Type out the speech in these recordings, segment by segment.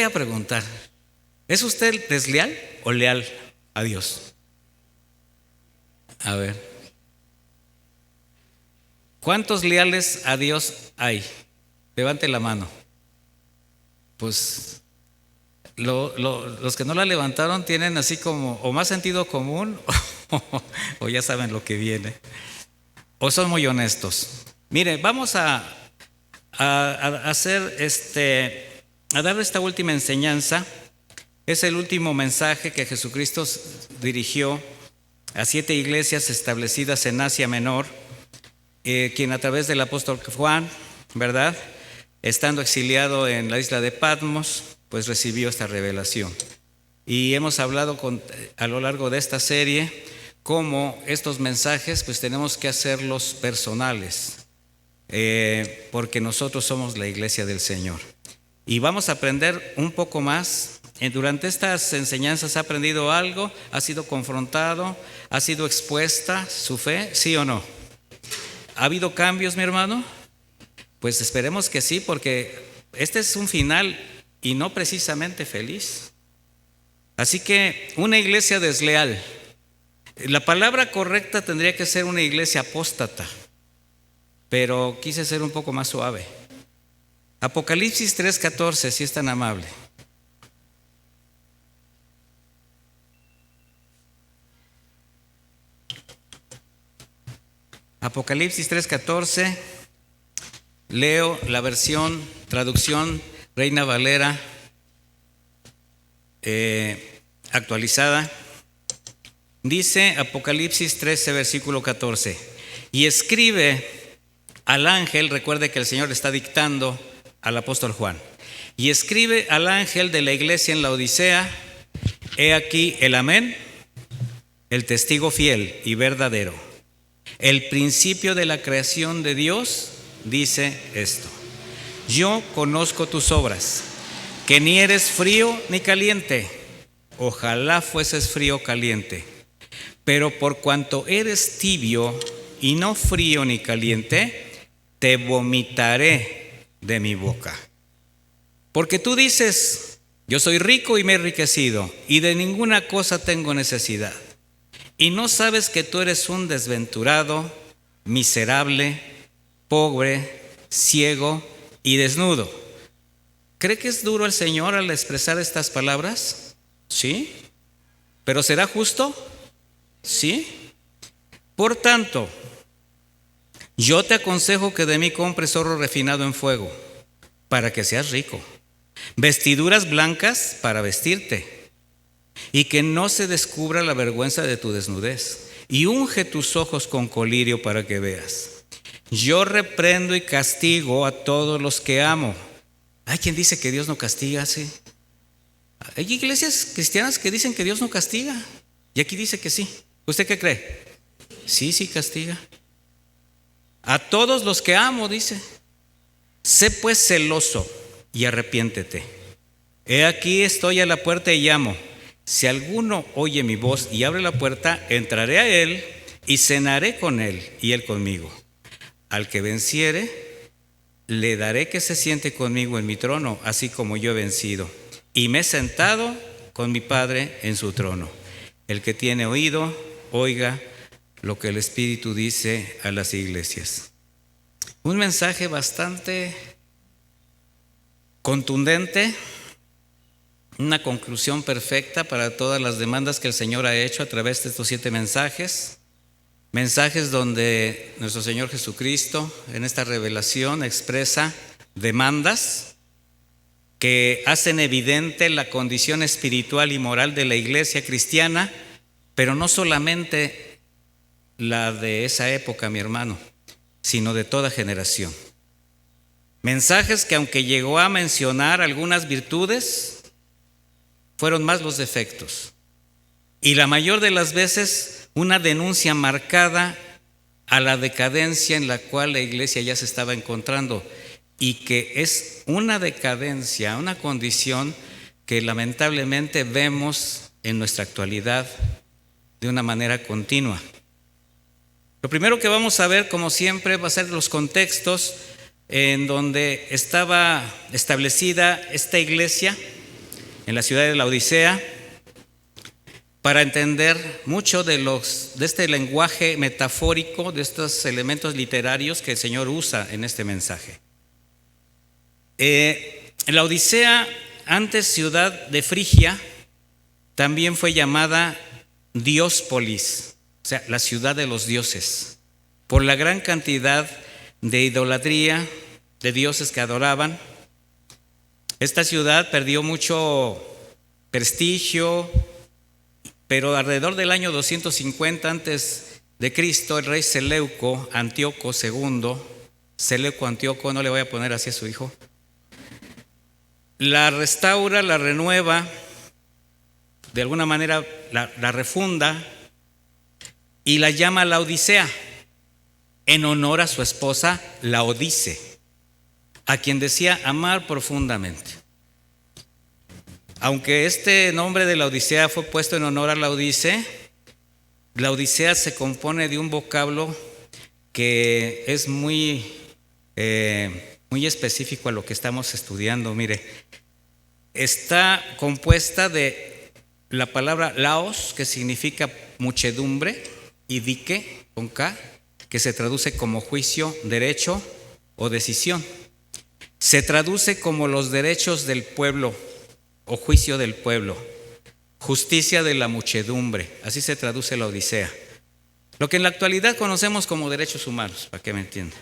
voy a preguntar, ¿es usted desleal o leal a Dios? A ver, ¿cuántos leales a Dios hay? Levante la mano. Pues los que no la levantaron tienen así como o más sentido común o ya saben lo que viene, o son muy honestos. Mire, vamos a hacer a dar esta última enseñanza. Es el último mensaje que Jesucristo dirigió a 7 iglesias establecidas en Asia Menor, quien a través del apóstol Juan, ¿verdad?, estando exiliado en la isla de Patmos, pues recibió esta revelación. Y hemos hablado a lo largo de esta serie cómo estos mensajes pues tenemos que hacerlos personales, porque nosotros somos la iglesia del Señor. Y vamos a aprender un poco más. Durante estas enseñanzas, ¿ha aprendido algo? ¿Ha sido confrontado? ¿Ha sido expuesta su fe? ¿Sí o no? ¿Ha habido cambios, mi hermano? Pues esperemos que sí, porque este es un final y no precisamente feliz. Así que una iglesia desleal, la palabra correcta tendría que ser una iglesia apóstata, pero quise ser un poco más suave. Apocalipsis 3:14, si es tan amable. Apocalipsis 3:14, leo la versión, traducción Reina Valera actualizada. Dice Apocalipsis 13, versículo 14: y escribe al ángel, recuerde que el Señor le está dictando al apóstol Juan, y escribe al ángel de la iglesia en la Odisea: he aquí el amén, el testigo fiel y verdadero, el principio de la creación de Dios, dice esto: yo conozco tus obras, que ni eres frío ni caliente. Ojalá fueses frío o caliente. Pero por cuanto eres tibio y no frío ni caliente, te vomitaré de mi boca. Porque tú dices: yo soy rico y me he enriquecido, y de ninguna cosa tengo necesidad. Y no sabes que tú eres un desventurado, miserable, pobre, ciego y desnudo. ¿Cree que es duro el Señor al expresar estas palabras? Sí. ¿Pero será justo? Sí. Por tanto, yo te aconsejo que de mí compres oro refinado en fuego, para que seas rico, vestiduras blancas para vestirte, y que no se descubra la vergüenza de tu desnudez, y unge tus ojos con colirio para que veas. Yo reprendo y castigo a todos los que amo. Hay quien dice que Dios no castiga, sí. Hay iglesias cristianas que dicen que Dios no castiga, y aquí dice que sí. ¿Usted qué cree? Sí castiga. A todos los que amo, dice. Sé pues celoso y arrepiéntete. He aquí estoy a la puerta y llamo. Si alguno oye mi voz y abre la puerta, entraré a él y cenaré con él y él conmigo. Al que venciere, le daré que se siente conmigo en mi trono, así como yo he vencido, y me he sentado con mi Padre en su trono. El que tiene oído, oiga lo que el Espíritu dice a las iglesias. Un mensaje bastante contundente, una conclusión perfecta para todas las demandas que el Señor ha hecho a través de estos 7 mensajes. Mensajes donde nuestro Señor Jesucristo en esta revelación expresa demandas que hacen evidente la condición espiritual y moral de la iglesia cristiana, pero no solamente la de esa época, mi hermano, sino de toda generación. Mensajes que, aunque llegó a mencionar algunas virtudes, fueron más los defectos, y la mayor de las veces una denuncia marcada a la decadencia en la cual la iglesia ya se estaba encontrando, y que es una decadencia, una condición que lamentablemente vemos en nuestra actualidad de una manera continua. Lo primero que vamos a ver, como siempre, va a ser los contextos en donde estaba establecida esta iglesia en la ciudad de la Odisea, para entender mucho de este lenguaje metafórico, de estos elementos literarios que el Señor usa en este mensaje. La Odisea, antes ciudad de Frigia, también fue llamada Diospolis, o sea, la ciudad de los dioses, por la gran cantidad de idolatría de dioses que adoraban. Esta ciudad perdió mucho prestigio, pero alrededor del año 250 antes de Cristo, el rey Seleuco Antíoco II, Seleuco Antíoco, no le voy a poner así a su hijo, la restaura, la renueva, de alguna manera la refunda y la llama la Odisea, en honor a su esposa Laodice, a quien decía amar profundamente. Aunque este nombre de la Odisea fue puesto en honor a Laodice, la Odisea se compone de un vocablo que es muy específico a lo que estamos estudiando. Mire, está compuesta de la palabra laos, que significa muchedumbre, y dike, con K, que se traduce como juicio, derecho o decisión. Se traduce como los derechos del pueblo o juicio del pueblo, justicia de la muchedumbre, así se traduce la Odisea. Lo que en la actualidad conocemos como derechos humanos, para que me entiendan.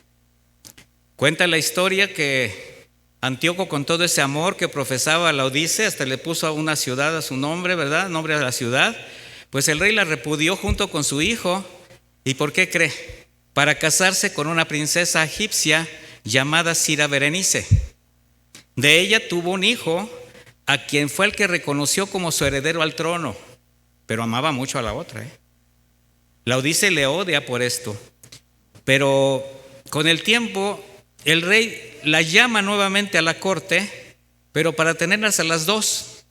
Cuenta la historia que Antíoco, con todo ese amor que profesaba a Laodice, hasta le puso a una ciudad a su nombre, ¿verdad? Nombre de la ciudad. Pues el rey la repudió junto con su hijo. ¿Y por qué cree? Para casarse con una princesa egipcia llamada Cira Berenice. De ella tuvo un hijo, a quien fue el que reconoció como su heredero al trono, pero amaba mucho a la otra. Laodice le odia por esto, pero con el tiempo el rey la llama nuevamente a la corte, pero para tenerlas a las dos.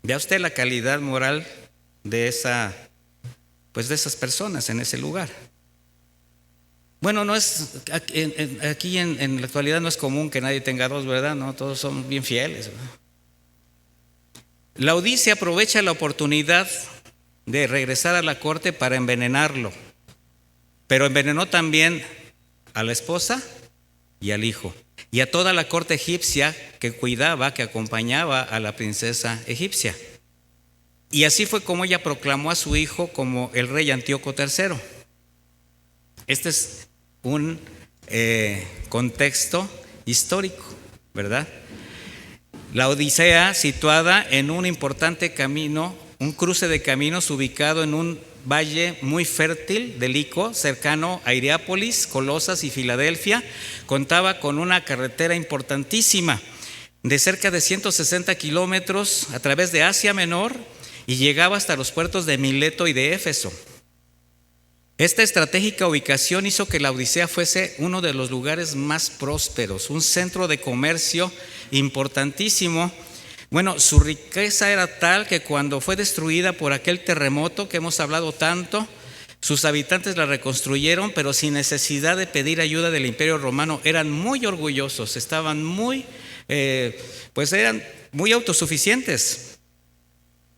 Vea usted la calidad moral de esas personas en ese lugar. Bueno, no es aquí en la actualidad no es común que nadie tenga dos, ¿verdad? No, todos son bien fieles, ¿verdad? Laodice aprovecha la oportunidad de regresar a la corte para envenenarlo, pero envenenó también a la esposa y al hijo, y a toda la corte egipcia que cuidaba, que acompañaba a la princesa egipcia. Y así fue como ella proclamó a su hijo como el rey Antíoco III. Este es un contexto histórico, ¿verdad? La Odisea, situada en un importante camino, un cruce de caminos ubicado en un valle muy fértil de Lico, cercano a Hierápolis, Colosas y Filadelfia, contaba con una carretera importantísima de cerca de 160 kilómetros a través de Asia Menor y llegaba hasta los puertos de Mileto y de Éfeso. Esta estratégica ubicación hizo que la Odisea fuese uno de los lugares más prósperos, un centro de comercio importantísimo. Bueno, su riqueza era tal que cuando fue destruida por aquel terremoto que hemos hablado tanto, sus habitantes la reconstruyeron, pero sin necesidad de pedir ayuda del Imperio Romano. Eran muy orgullosos, estaban eran muy autosuficientes.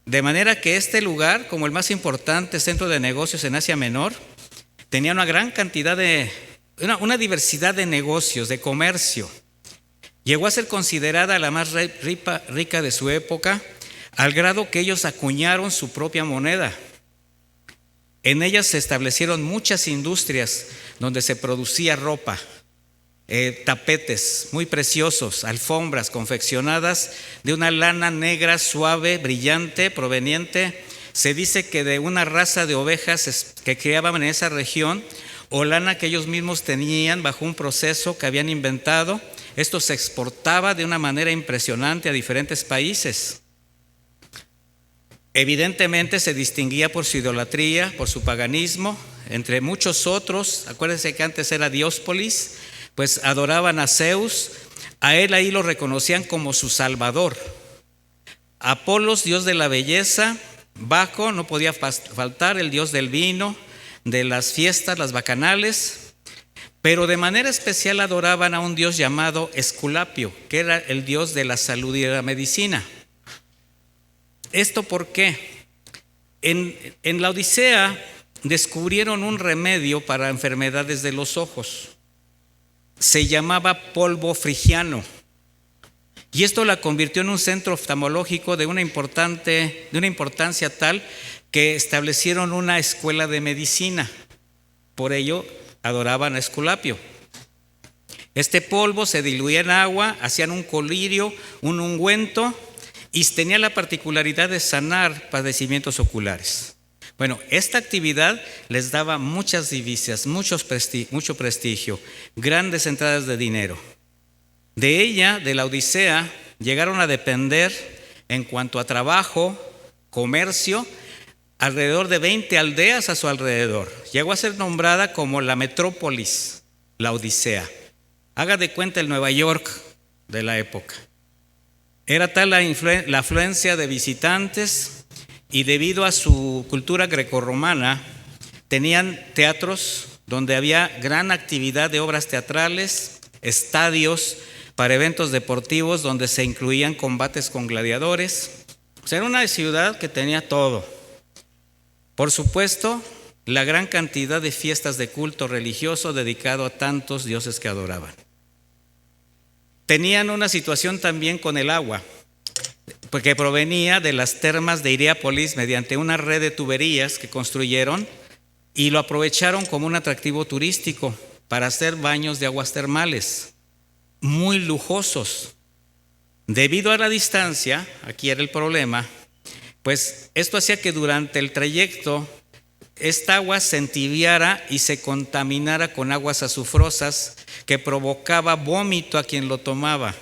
De manera que este lugar, como el más importante centro de negocios en Asia Menor, tenía una gran cantidad una diversidad de negocios, de comercio. Llegó a ser considerada la más rica de su época, al grado que ellos acuñaron su propia moneda. En ellas se establecieron muchas industrias donde se producía ropa, tapetes muy preciosos, alfombras confeccionadas de una lana negra, suave, brillante, proveniente, se dice que de una raza de ovejas que criaban en esa región, o lana que ellos mismos tenían bajo un proceso que habían inventado. Esto se exportaba de una manera impresionante a diferentes países. Evidentemente se distinguía por su idolatría, por su paganismo, entre muchos otros. Acuérdense que antes era Diospolis, pues adoraban a Zeus, a él ahí lo reconocían como su salvador. Apolos, dios de la belleza, Baco, no podía faltar, el dios del vino, de las fiestas, las bacanales, pero de manera especial adoraban a un dios llamado Esculapio, que era el dios de la salud y de la medicina. ¿Esto por qué? En la Odisea descubrieron un remedio para enfermedades de los ojos. Se llamaba polvo frigiano. Y esto la convirtió en un centro oftalmológico de una importancia tal que establecieron una escuela de medicina. Por ello adoraban a Esculapio. Este polvo se diluía en agua, hacían un colirio, un ungüento, y tenía la particularidad de sanar padecimientos oculares. Bueno, esta actividad les daba muchas divisas, mucho prestigio, grandes entradas de dinero. De ella, de la Odisea, llegaron a depender, en cuanto a trabajo, comercio, alrededor de 20 aldeas a su alrededor. Llegó a ser nombrada como la metrópolis, la Odisea. Haga de cuenta el Nueva York de la época. Era tal la afluencia de visitantes, y debido a su cultura grecorromana, tenían teatros donde había gran actividad de obras teatrales, estadios para eventos deportivos donde se incluían combates con gladiadores. O sea, era una ciudad que tenía todo. Por supuesto, la gran cantidad de fiestas de culto religioso dedicado a tantos dioses que adoraban. Tenían una situación también con el agua, porque provenía de las termas de Hierápolis mediante una red de tuberías que construyeron y lo aprovecharon como un atractivo turístico para hacer baños de aguas termales, muy lujosos. Debido a la distancia, aquí era el problema, pues esto hacía que durante el trayecto esta agua se entibiara y se contaminara con aguas azufrosas que provocaba vómito a quien lo tomaba.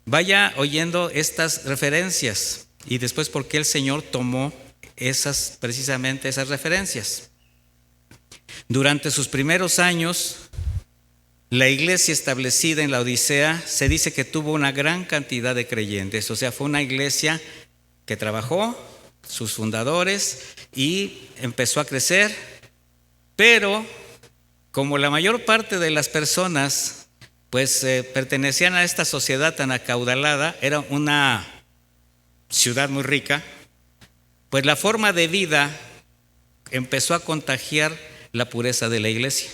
Vaya oyendo estas referencias y después por qué el Señor tomó precisamente esas referencias. Durante sus primeros años, la iglesia establecida en la Odisea se dice que tuvo una gran cantidad de creyentes. O sea, fue una iglesia que trabajó, sus fundadores, y empezó a crecer, pero como la mayor parte de las personas pues pertenecían a esta sociedad tan acaudalada, era una ciudad muy rica, pues la forma de vida empezó a contagiar la pureza de la iglesia,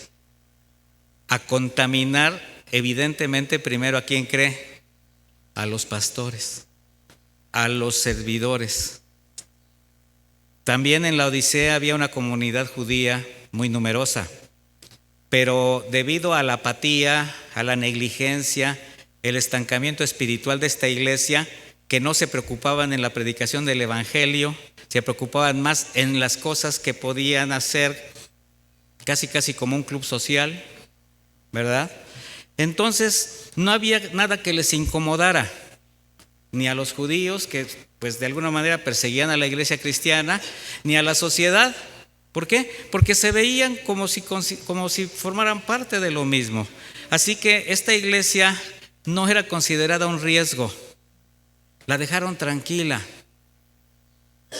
a contaminar evidentemente primero a quién cree, a los pastores, a los servidores. También en la Odisea había una comunidad judía muy numerosa, pero debido a la apatía, a la negligencia, el estancamiento espiritual de esta iglesia, que no se preocupaban en la predicación del evangelio, se preocupaban más en las cosas que podían hacer, casi como un club social, ¿verdad? Entonces no había nada que les incomodara, ni a los judíos, que pues de alguna manera perseguían a la iglesia cristiana, ni a la sociedad. ¿Por qué? Porque se veían como si formaran parte de lo mismo. Así que esta iglesia no era considerada un riesgo. La dejaron tranquila.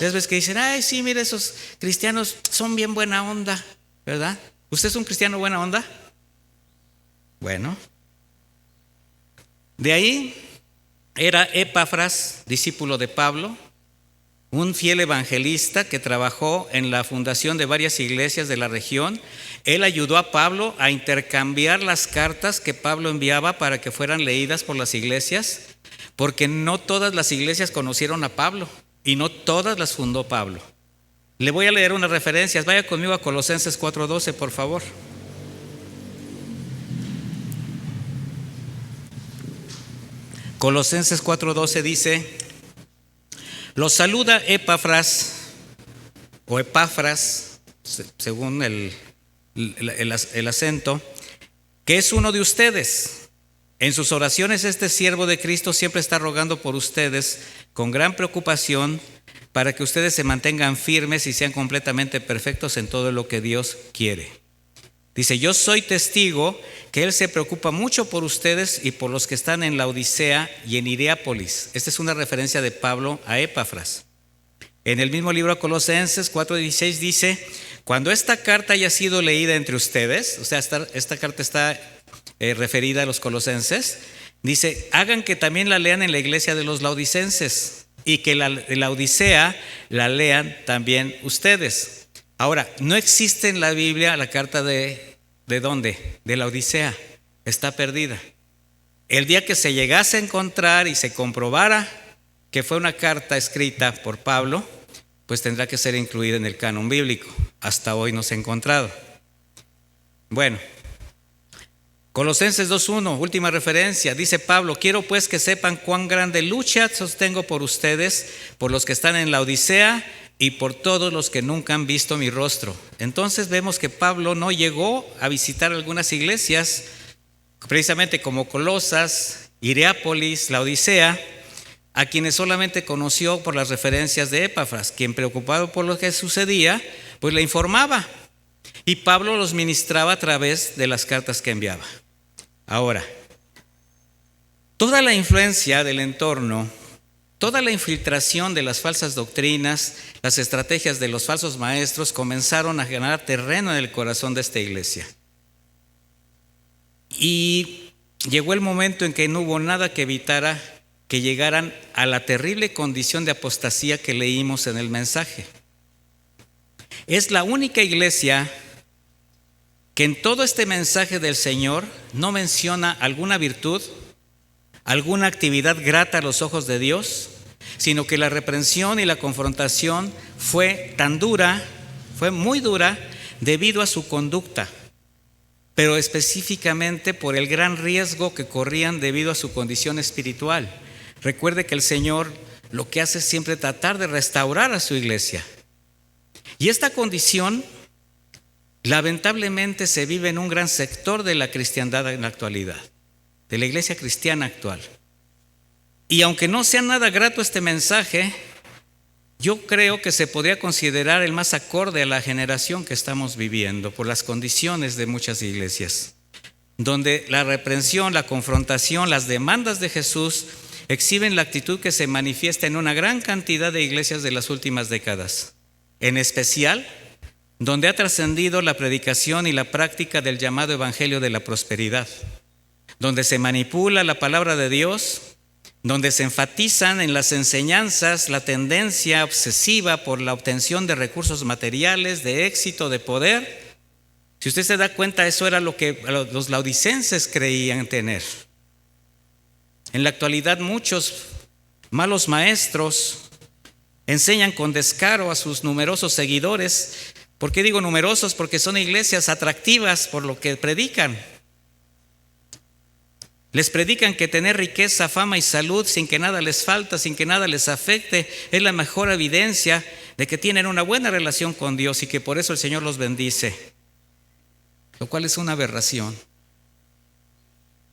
Ya ves que dicen, ay, sí, mire, esos cristianos son bien buena onda, ¿verdad? ¿Usted es un cristiano buena onda? Bueno. De ahí era Epafras, discípulo de Pablo, un fiel evangelista que trabajó en la fundación de varias iglesias de la región. Él ayudó a Pablo a intercambiar las cartas que Pablo enviaba para que fueran leídas por las iglesias, porque no todas las iglesias conocieron a Pablo y no todas las fundó Pablo. Le voy a leer unas referencias. Vaya conmigo a Colosenses 4:12, por favor. Colosenses 4:12 dice: los saluda Epafras, o Epafras, según el acento, que es uno de ustedes. En sus oraciones este siervo de Cristo siempre está rogando por ustedes con gran preocupación para que ustedes se mantengan firmes y sean completamente perfectos en todo lo que Dios quiere. Dice, yo soy testigo que Él se preocupa mucho por ustedes y por los que están en la Odisea y en Hierápolis. Esta es una referencia de Pablo a Epafras. En el mismo libro Colosenses 4:16 dice, cuando esta carta haya sido leída entre ustedes, o sea, esta carta está referida a los colosenses, dice, hagan que también la lean en la iglesia de los laodicenses. y que la Odisea la lean también ustedes. Ahora, no existe en la Biblia la carta ¿de dónde? De la Odisea. Está perdida. El día que se llegase a encontrar y se comprobara que fue una carta escrita por Pablo, pues tendrá que ser incluida en el canon bíblico. Hasta hoy no se ha encontrado. Bueno, Colosenses 2:1, última referencia, dice Pablo: quiero pues que sepan cuán grande lucha sostengo por ustedes, por los que están en la Odisea y por todos los que nunca han visto mi rostro. Entonces vemos que Pablo no llegó a visitar algunas iglesias, precisamente como Colosas, Hierápolis, la Odisea, a quienes solamente conoció por las referencias de Epafras, quien, preocupado por lo que sucedía, pues le informaba. Y Pablo los ministraba a través de las cartas que enviaba. Ahora, toda la influencia del entorno, toda la infiltración de las falsas doctrinas, las estrategias de los falsos maestros comenzaron a ganar terreno en el corazón de esta iglesia. Y llegó el momento en que no hubo nada que evitara que llegaran a la terrible condición de apostasía que leímos en el mensaje. Es la única iglesia que en todo este mensaje del Señor no menciona alguna virtud, alguna actividad grata a los ojos de Dios, sino que la reprensión y la confrontación fue tan dura, fue muy dura debido a su conducta, pero específicamente por el gran riesgo que corrían debido a su condición espiritual. Recuerde que el Señor lo que hace es siempre tratar de restaurar a su iglesia. Y esta condición lamentablemente se vive en un gran sector de la cristiandad en la actualidad, de la iglesia cristiana actual. Y aunque no sea nada grato este mensaje, yo creo que se podría considerar el más acorde a la generación que estamos viviendo por las condiciones de muchas iglesias, donde la reprensión, la confrontación, las demandas de Jesús exhiben la actitud que se manifiesta en una gran cantidad de iglesias de las últimas décadas, en especial donde ha trascendido la predicación y la práctica del llamado evangelio de la prosperidad, donde se manipula la palabra de Dios, donde se enfatizan en las enseñanzas la tendencia obsesiva por la obtención de recursos materiales, de éxito, de poder. Si usted se da cuenta, eso era lo que los laodicenses creían tener. En la actualidad, muchos malos maestros enseñan con descaro a sus numerosos seguidores. ¿Por qué digo numerosos? Porque son iglesias atractivas por lo que predican. Les predican que tener riqueza, fama y salud sin que nada les falta, sin que nada les afecte, es la mejor evidencia de que tienen una buena relación con Dios y que por eso el Señor los bendice, lo cual es una aberración.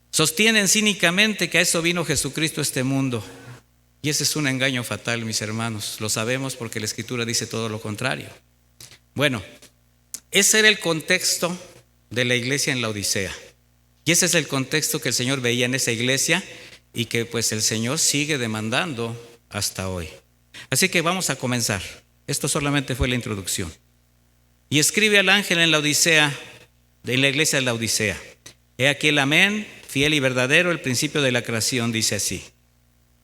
Sostienen cínicamente que a eso vino Jesucristo a este mundo, y ese es un engaño fatal, mis hermanos. Lo sabemos porque la Escritura dice todo lo contrario. Bueno, ese era el contexto de la iglesia en la Odisea. Y ese es el contexto que el Señor veía en esa iglesia y que pues el Señor sigue demandando hasta hoy. Así que vamos a comenzar. Esto solamente fue la introducción. Y escribe al ángel en la Odisea, en la iglesia de la Odisea: he aquí el amén, fiel y verdadero, el principio de la creación, dice así.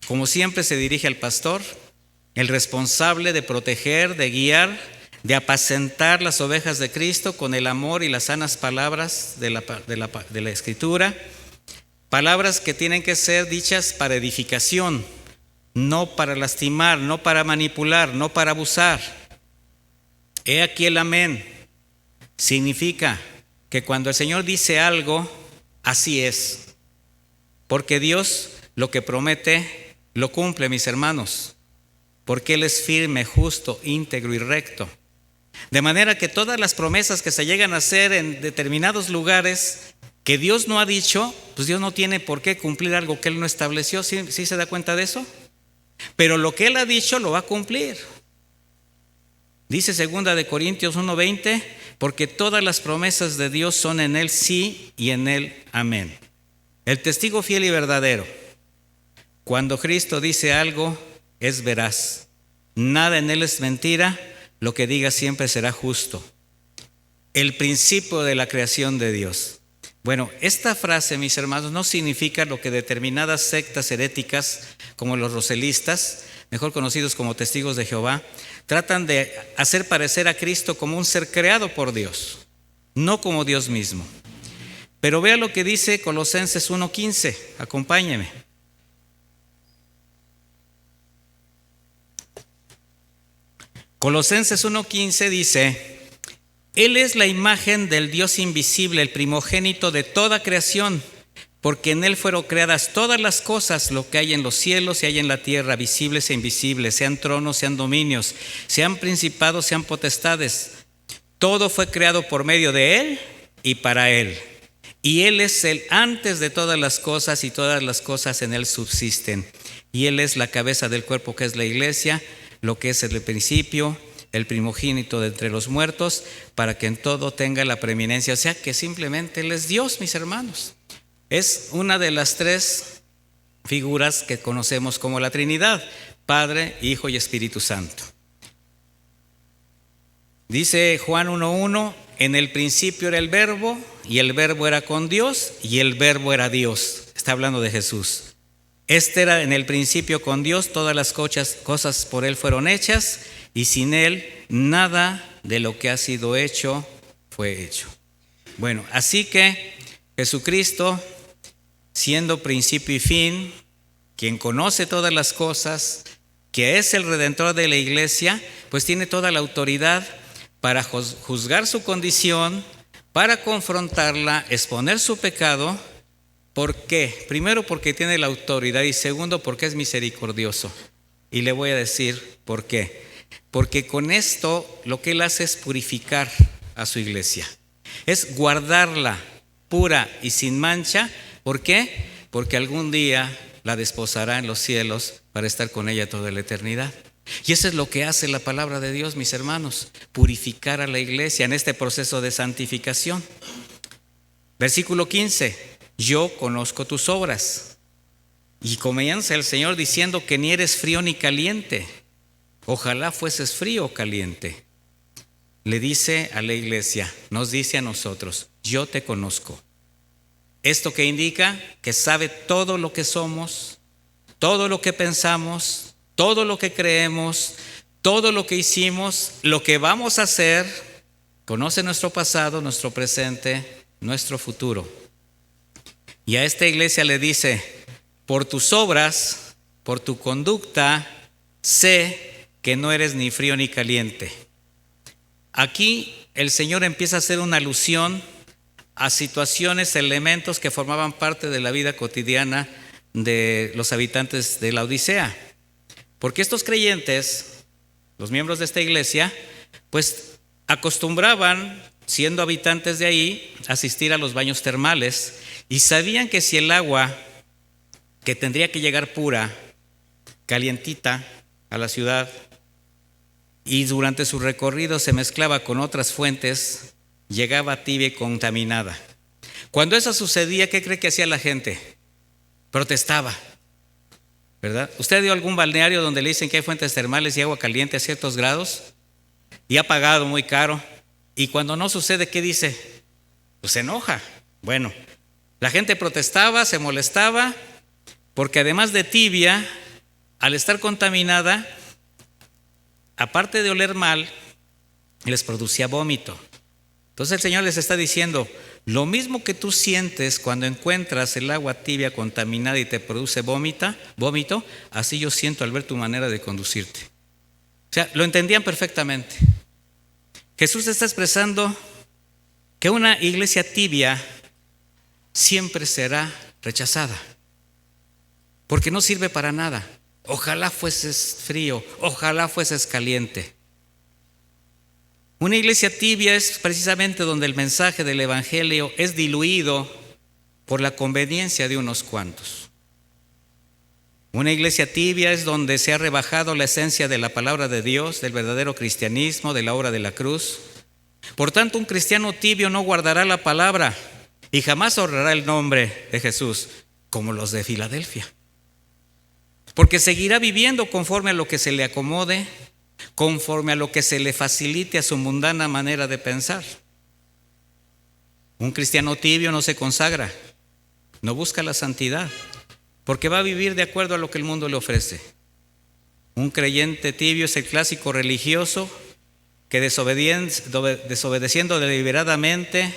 Como siempre se dirige al pastor, el responsable de proteger, de guiar, de apacentar las ovejas de Cristo con el amor y las sanas palabras de la Escritura, palabras que tienen que ser dichas para edificación, no para lastimar, no para manipular, no para abusar. He aquí el amén. Significa que cuando el Señor dice algo, así es, porque Dios lo que promete lo cumple, mis hermanos, porque Él es firme, justo, íntegro y recto. De manera que todas las promesas que se llegan a hacer en determinados lugares que Dios no ha dicho, pues Dios no tiene por qué cumplir algo que Él no estableció. ¿Sí se da cuenta de eso? Pero lo que Él ha dicho lo va a cumplir. Dice 2 Corintios 1:20, porque todas las promesas de Dios son en Él sí y en Él amén. El testigo fiel y verdadero. Cuando Cristo dice algo, es veraz. Nada en Él es mentira. Lo que diga siempre será justo. El principio de la creación de Dios. Bueno, esta frase, mis hermanos, no significa lo que determinadas sectas heréticas, como los roselistas, mejor conocidos como testigos de Jehová, tratan de hacer parecer a Cristo como un ser creado por Dios, no como Dios mismo. Pero vea lo que dice Colosenses 1:15, acompáñeme. Colosenses 1:15 dice: Él es la imagen del Dios invisible, el primogénito de toda creación, porque en Él fueron creadas todas las cosas, lo que hay en los cielos y hay en la tierra, visibles e invisibles, sean tronos, sean dominios, sean principados, sean potestades. Todo fue creado por medio de Él y para Él. Y Él es el antes de todas las cosas, y todas las cosas en Él subsisten. Y Él es la cabeza del cuerpo, que es la iglesia, lo que es el principio, el primogénito de entre los muertos, para que en todo tenga la preeminencia. O sea que simplemente Él es Dios, mis hermanos. Es una de las tres figuras que conocemos como la Trinidad: Padre, Hijo y Espíritu Santo. Dice Juan 1:1: en el principio era el Verbo, y el Verbo era con Dios, y el Verbo era Dios. Está hablando de Jesús. Este era en el principio con Dios, todas las cosas por Él fueron hechas, y sin Él nada de lo que ha sido hecho fue hecho. Bueno, así que Jesucristo, siendo principio y fin, quien conoce todas las cosas, que es el Redentor de la iglesia, pues tiene toda la autoridad para juzgar su condición, para confrontarla, exponer su pecado. ¿Por qué? Primero, porque tiene la autoridad, y segundo, porque es misericordioso. Y le voy a decir por qué. Porque con esto lo que Él hace es purificar a su iglesia, es guardarla pura y sin mancha. ¿Por qué? Porque algún día la desposará en los cielos para estar con ella toda la eternidad. Y eso es lo que hace la palabra de Dios, mis hermanos: purificar a la iglesia en este proceso de santificación. Versículo 15: yo conozco tus obras. Y comienza el Señor diciendo que ni eres frío ni caliente. Ojalá fueses frío o caliente. Le dice a la iglesia, nos dice a nosotros: yo te conozco. Esto que indica que sabe todo lo que somos, todo lo que pensamos, todo lo que creemos, todo lo que hicimos, lo que vamos a hacer. Conoce nuestro pasado, nuestro presente, nuestro futuro. Y a esta iglesia le dice: por tus obras, por tu conducta, sé que no eres ni frío ni caliente. Aquí el Señor empieza a hacer una alusión a situaciones, elementos que formaban parte de la vida cotidiana de los habitantes de la Odisea. Porque estos creyentes, los miembros de esta iglesia, pues acostumbraban, siendo habitantes de ahí, asistir a los baños termales, y sabían que si el agua, que tendría que llegar pura, calientita a la ciudad, y durante su recorrido se mezclaba con otras fuentes, llegaba tibia y contaminada. Cuando eso sucedía, ¿qué cree que hacía la gente? Protestaba, ¿verdad? ¿Usted dio algún balneario donde le dicen que hay fuentes termales y agua caliente a ciertos grados? Y ha pagado muy caro. Y cuando no sucede, ¿qué dice? Pues se enoja. Bueno, la gente protestaba, se molestaba, porque además de tibia, al estar contaminada, aparte de oler mal, les producía vómito. Entonces el Señor les está diciendo: lo mismo que tú sientes cuando encuentras el agua tibia contaminada y te produce vómito, así yo siento al ver tu manera de conducirte. O sea, lo entendían perfectamente. Jesús está expresando que una iglesia tibia siempre será rechazada, porque no sirve para nada. Ojalá fueses frío, ojalá fueses caliente. Una iglesia tibia es precisamente donde el mensaje del evangelio es diluido por la conveniencia de unos cuantos. Una iglesia tibia es donde se ha rebajado la esencia de la palabra de Dios, del verdadero cristianismo, de la obra de la cruz. Por tanto, un cristiano tibio no guardará la palabra y jamás honrará el nombre de Jesús, como los de Filadelfia. Porque seguirá viviendo conforme a lo que se le acomode, conforme a lo que se le facilite a su mundana manera de pensar. Un cristiano tibio no se consagra, no busca la santidad, porque va a vivir de acuerdo a lo que el mundo le ofrece. Un creyente tibio es el clásico religioso que desobedeciendo deliberadamente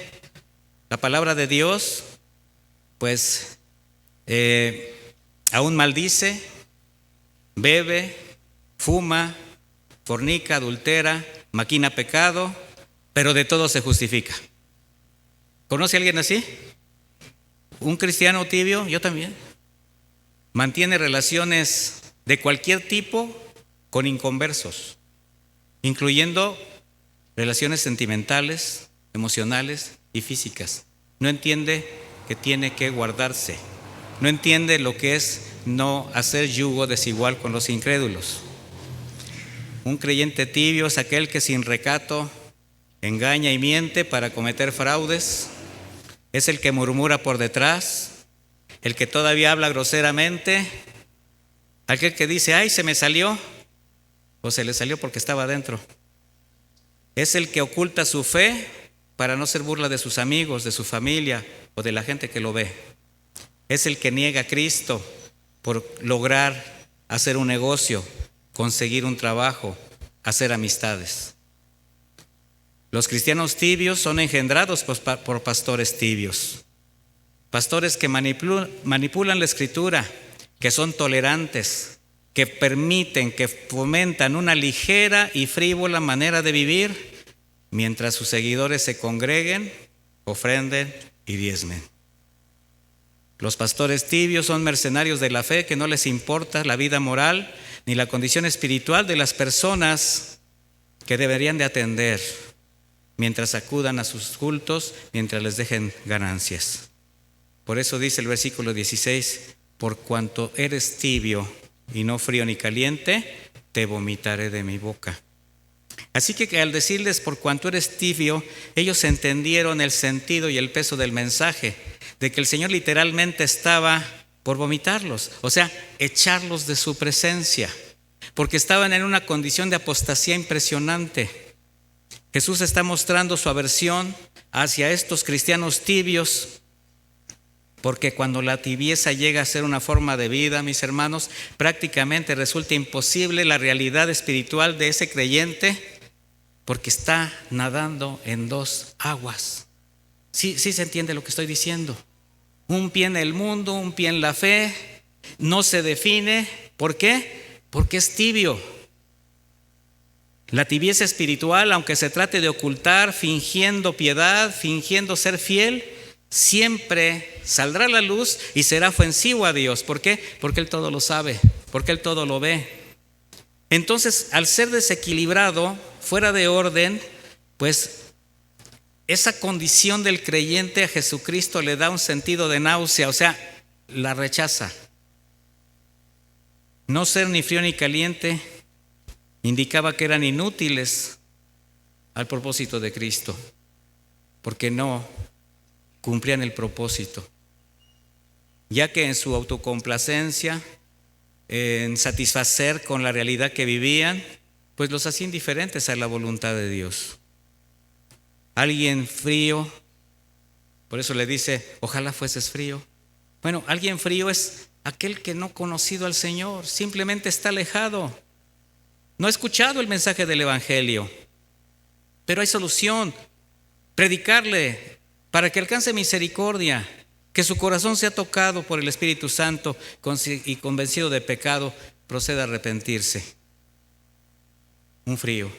la palabra de Dios, pues aún maldice, bebe, fuma, fornica, adultera, maquina pecado, pero de todo se justifica. ¿Conoce a alguien así? Un cristiano tibio, yo también. Mantiene relaciones de cualquier tipo con inconversos, incluyendo relaciones sentimentales, emocionales y físicas. No entiende que tiene que guardarse. No entiende lo que es no hacer yugo desigual con los incrédulos. Un creyente tibio es aquel que sin recato engaña y miente para cometer fraudes. Es el que murmura por detrás, el que todavía habla groseramente, aquel que dice, ay, se me salió, o se le salió porque estaba adentro. Es el que oculta su fe para no ser burla de sus amigos, de su familia o de la gente que lo ve. Es el que niega a Cristo por lograr hacer un negocio, conseguir un trabajo, hacer amistades. Los cristianos tibios son engendrados por pastores tibios, pastores que manipulan la Escritura, que son tolerantes, que permiten, que fomentan una ligera y frívola manera de vivir, mientras sus seguidores se congreguen, ofrenden y diezmen. Los pastores tibios son mercenarios de la fe que no les importa la vida moral ni la condición espiritual de las personas que deberían de atender, mientras acudan a sus cultos, mientras les dejen ganancias. Por eso dice el versículo 16, por cuanto eres tibio y no frío ni caliente, te vomitaré de mi boca. Así que al decirles por cuanto eres tibio, ellos entendieron el sentido y el peso del mensaje, de que el Señor literalmente estaba por vomitarlos, o sea, echarlos de su presencia, porque estaban en una condición de apostasía impresionante. Jesús está mostrando su aversión hacia estos cristianos tibios, porque cuando la tibieza llega a ser una forma de vida, mis hermanos, prácticamente resulta imposible la realidad espiritual de ese creyente, porque está nadando en dos aguas. Sí se entiende lo que estoy diciendo. Un pie en el mundo, un pie en la fe, no se define. ¿Por qué? Porque es tibio. La tibieza espiritual, aunque se trate de ocultar, fingiendo piedad, fingiendo ser fiel, siempre saldrá a la luz y será ofensivo a Dios. ¿Por qué? Porque Él todo lo sabe, porque Él todo lo ve. Entonces, al ser desequilibrado, fuera de orden, pues esa condición del creyente a Jesucristo le da un sentido de náusea, o sea, la rechaza. No ser ni frío ni caliente indicaba que eran inútiles al propósito de Cristo, porque no cumplían el propósito, ya que en su autocomplacencia, en satisfacer con la realidad que vivían, pues los hacía indiferentes a la voluntad de Dios. Alguien frío, por eso le dice, ojalá fueses frío. Bueno, alguien frío es aquel que no ha conocido al Señor, simplemente está alejado. No ha escuchado el mensaje del Evangelio, pero hay solución: predicarle para que alcance misericordia, que su corazón sea tocado por el Espíritu Santo y convencido de pecado, proceda a arrepentirse. Un frío.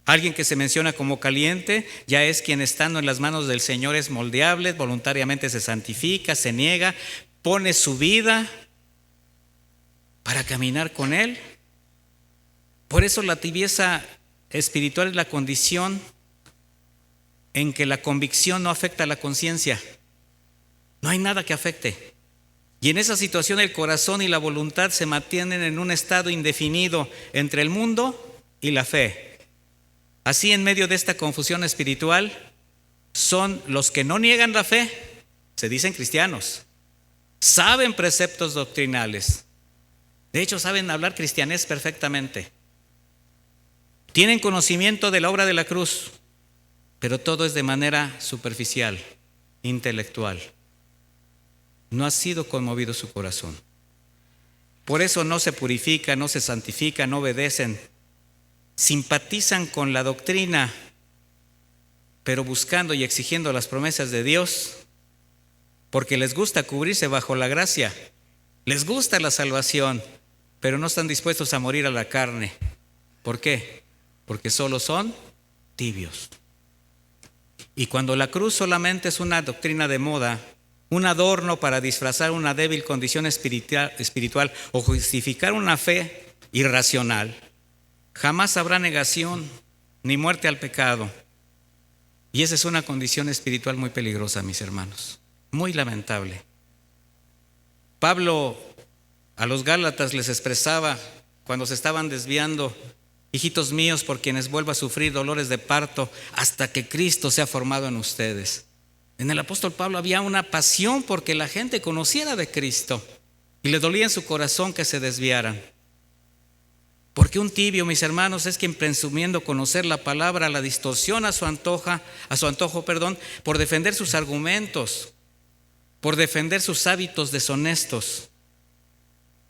Alguien que se menciona como caliente ya es quien, estando en las manos del Señor, es moldeable, voluntariamente se santifica, se niega, pone su vida para caminar con Él. Por eso la tibieza espiritual es la condición en que la convicción no afecta a la conciencia. No hay nada que afecte. Y en esa situación el corazón y la voluntad se mantienen en un estado indefinido entre el mundo y la fe. Así, en medio de esta confusión espiritual, son los que no niegan la fe, se dicen cristianos, saben preceptos doctrinales, de hecho saben hablar cristianés perfectamente, tienen conocimiento de la obra de la cruz, pero todo es de manera superficial, intelectual. No ha sido conmovido su corazón. Por eso no se purifican, no se santifican, no obedecen. Simpatizan con la doctrina, pero buscando y exigiendo las promesas de Dios, porque les gusta cubrirse bajo la gracia, les gusta la salvación, pero no están dispuestos a morir a la carne. ¿Por qué? Porque solo son tibios. Y cuando la cruz solamente es una doctrina de moda, un adorno para disfrazar una débil condición espiritual o justificar una fe irracional, jamás habrá negación ni muerte al pecado. Y esa es una condición espiritual muy peligrosa, mis hermanos, muy lamentable. Pablo a los Gálatas les expresaba cuando se estaban desviando: hijitos míos, por quienes vuelva a sufrir dolores de parto hasta que Cristo sea formado en ustedes. En el apóstol Pablo había una pasión porque la gente conociera de Cristo y le dolía en su corazón que se desviaran. Porque un tibio, mis hermanos, es quien, presumiendo conocer la palabra, la distorsiona a su antojo, por defender sus argumentos, por defender sus hábitos deshonestos.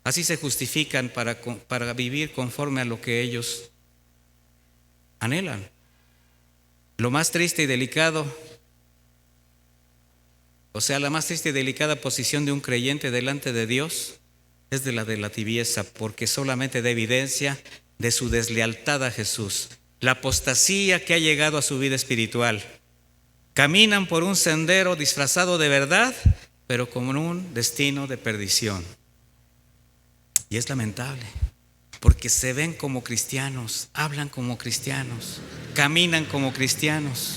Así se justifican para vivir conforme a lo que ellos anhelan. Lo más triste y delicado, la más triste y delicada posición de un creyente delante de Dios es de la tibieza, porque solamente da evidencia de su deslealtad a Jesús, la apostasía que ha llegado a su vida espiritual. Caminan por un sendero disfrazado de verdad, pero con un destino de perdición. Y es lamentable, porque se ven como cristianos, hablan como cristianos, caminan como cristianos,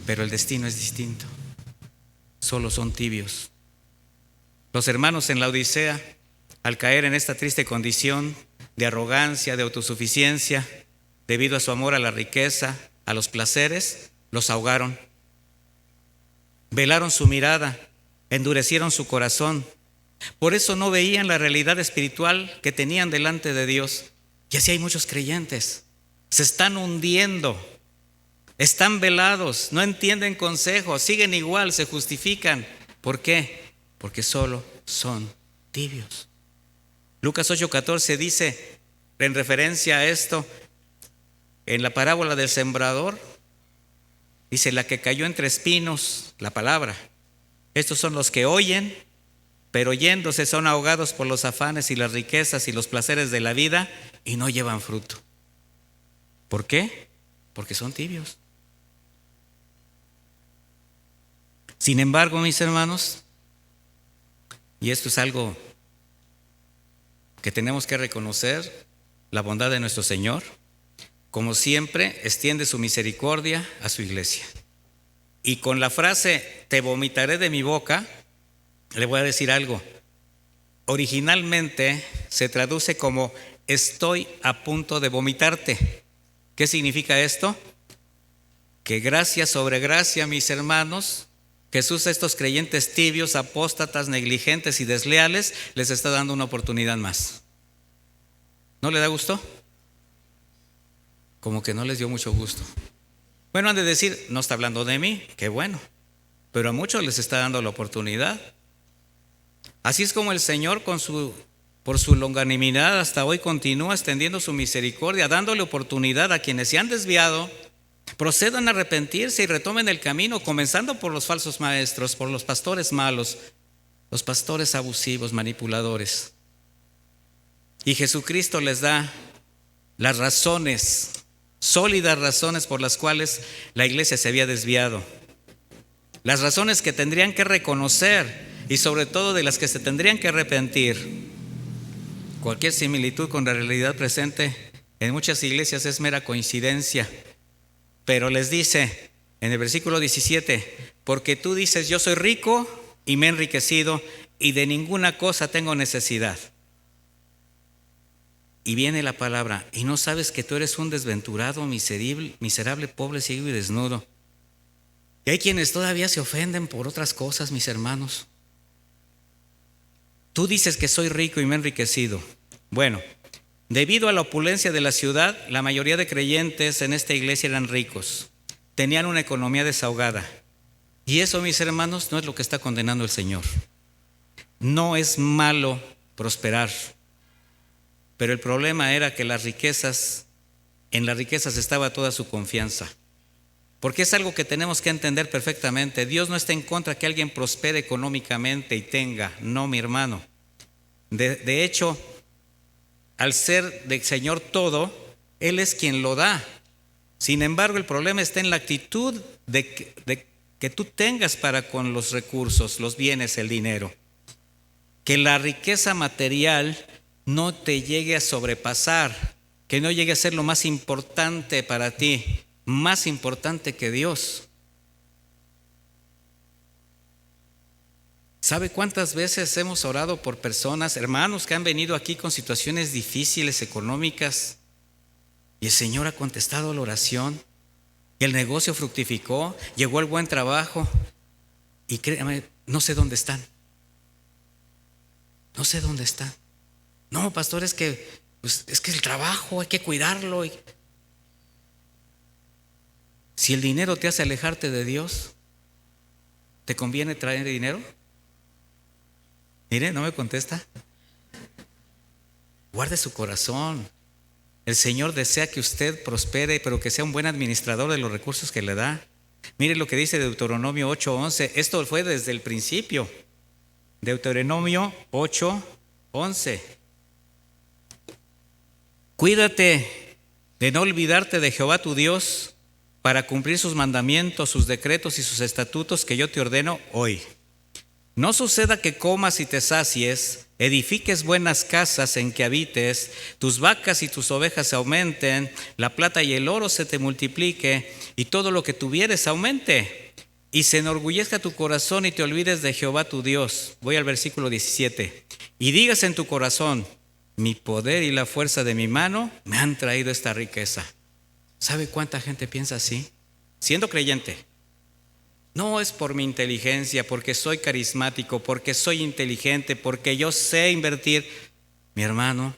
pero el destino es distinto. Solo son tibios. Los hermanos en la Odisea, al caer en esta triste condición de arrogancia, de autosuficiencia, debido a su amor a la riqueza, a los placeres, los ahogaron. Velaron su mirada, endurecieron su corazón. Por eso no veían la realidad espiritual que tenían delante de Dios. Y así hay muchos creyentes. Se están hundiendo, están velados, no entienden consejos, siguen igual, se justifican. ¿Por qué? Porque solo son tibios. Lucas 8:14 dice, en referencia a esto, en la parábola del sembrador, dice: la que cayó entre espinos, la palabra. Estos son los que oyen, pero oyéndose son ahogados por los afanes y las riquezas y los placeres de la vida y no llevan fruto. ¿Por qué? Porque son tibios. Sin embargo, mis hermanos, y esto es algo que tenemos que reconocer, la bondad de nuestro Señor, como siempre, extiende su misericordia a su iglesia. Y con la frase, te vomitaré de mi boca, le voy a decir algo. Originalmente se traduce como estoy a punto de vomitarte. ¿Qué significa esto? Que gracia sobre gracia, mis hermanos, Jesús a estos creyentes tibios, apóstatas, negligentes y desleales les está dando una oportunidad más. ¿No le da gusto? Como que no les dio mucho gusto. Bueno, han de decir, no está hablando de mí, qué bueno, pero a muchos les está dando la oportunidad. Así es como el Señor por su longanimidad hasta hoy continúa extendiendo su misericordia, dándole oportunidad a quienes se han desviado, procedan a arrepentirse y retomen el camino, comenzando por los falsos maestros, por los pastores malos, los pastores abusivos, manipuladores. Y Jesucristo les da las razones, sólidas razones por las cuales la iglesia se había desviado. Las razones que tendrían que reconocer y sobre todo de las que se tendrían que arrepentir. Cualquier similitud con la realidad presente en muchas iglesias es mera coincidencia. Pero les dice en el versículo 17, porque tú dices, yo soy rico y me he enriquecido y de ninguna cosa tengo necesidad. Y viene la palabra, y no sabes que tú eres un desventurado, miserable, pobre, ciego y desnudo. Y hay quienes todavía se ofenden por otras cosas, mis hermanos. Tú dices que soy rico y me he enriquecido. Bueno, Debido a la opulencia de la ciudad, la mayoría de creyentes en esta iglesia eran ricos, tenían una economía desahogada. Y eso, mis hermanos, no es lo que está condenando el Señor. No es malo prosperar, pero el problema era que en las riquezas estaba toda su confianza. Porque es algo que tenemos que entender perfectamente. Dios no está en contra que alguien prospere económicamente y tenga. No, mi hermano. De hecho, al ser del Señor todo, Él es quien lo da. Sin embargo, el problema está en la actitud de que tú tengas para con los recursos, los bienes, el dinero. Que la riqueza material no te llegue a sobrepasar, que no llegue a ser lo más importante para ti, más importante que Dios. ¿Sabe cuántas veces hemos orado por personas, hermanos, que han venido aquí con situaciones difíciles económicas y el Señor ha contestado la oración y el negocio fructificó, llegó el buen trabajo y créame, no sé dónde están? No sé dónde están. No, pastor, es que el trabajo hay que cuidarlo. Si el dinero te hace alejarte de Dios, ¿te conviene traer dinero? Mire, no me contesta. Guarde su corazón. El Señor desea que usted prospere, pero que sea un buen administrador de los recursos que le da. Mire lo que dice Deuteronomio 8:11. Esto fue desde el principio. Deuteronomio 8:11. Cuídate de no olvidarte de Jehová tu Dios para cumplir sus mandamientos, sus decretos y sus estatutos que yo te ordeno hoy. No suceda que comas y te sacies, edifiques buenas casas en que habites, tus vacas y tus ovejas se aumenten, la plata y el oro se te multiplique y todo lo que tuvieres aumente. Y se enorgullezca tu corazón y te olvides de Jehová tu Dios. Voy al versículo 17. Y digas en tu corazón, mi poder y la fuerza de mi mano me han traído esta riqueza. ¿Sabe cuánta gente piensa así? Siendo creyente. No es por mi inteligencia, porque soy carismático, porque soy inteligente, porque yo sé invertir. Mi hermano,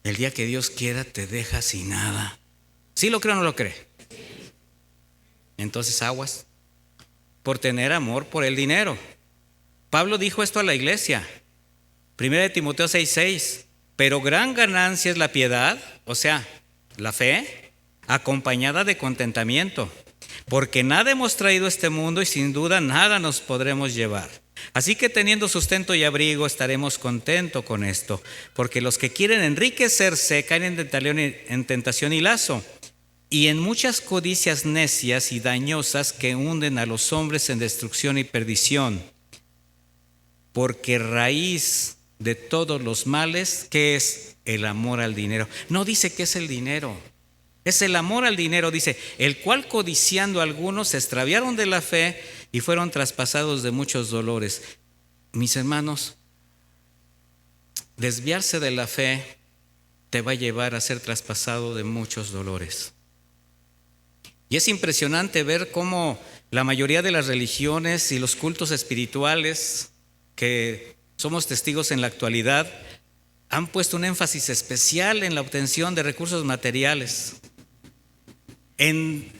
el día que Dios quiera te deja sin nada. ¿Sí lo cree o no lo cree? Entonces aguas por tener amor por el dinero. Pablo dijo esto a la iglesia. 1 Timoteo 6:6. Pero gran ganancia es la piedad, o sea, la fe, acompañada de contentamiento. Porque nada hemos traído a este mundo y sin duda nada nos podremos llevar. Así que teniendo sustento y abrigo estaremos contentos con esto. Porque los que quieren enriquecerse caen en tentación y lazo, y en muchas codicias necias y dañosas que hunden a los hombres en destrucción y perdición. Porque raíz de todos los males, ¿qué es? El amor al dinero. No dice qué es el dinero. Es el amor al dinero, dice, el cual codiciando algunos se extraviaron de la fe y fueron traspasados de muchos dolores. Mis hermanos, desviarse de la fe te va a llevar a ser traspasado de muchos dolores. Y es impresionante ver cómo la mayoría de las religiones y los cultos espirituales que somos testigos en la actualidad han puesto un énfasis especial en la obtención de recursos materiales, en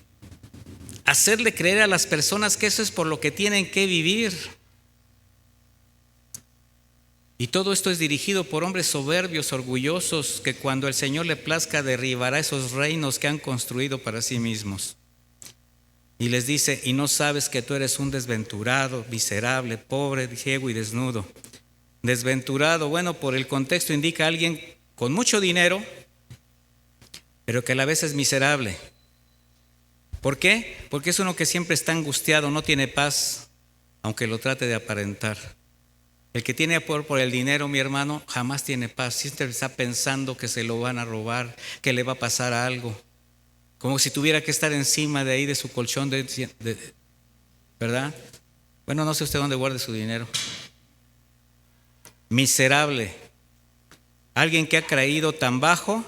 hacerle creer a las personas que eso es por lo que tienen que vivir. Y todo esto es dirigido por hombres soberbios, orgullosos, que cuando el Señor le plazca derribará esos reinos que han construido para sí mismos. Y les dice, y no sabes que tú eres un desventurado, miserable, pobre, ciego y desnudo. Desventurado, bueno, por el contexto indica a alguien con mucho dinero, pero que a la vez es miserable. ¿Por qué? Porque es uno que siempre está angustiado, no tiene paz, aunque lo trate de aparentar. El que tiene amor por el dinero, mi hermano, jamás tiene paz. Siempre está pensando que se lo van a robar, que le va a pasar algo. Como si tuviera que estar encima de ahí de su colchón, ¿verdad? Bueno, no sé usted dónde guarde su dinero. Miserable. Alguien que ha caído tan bajo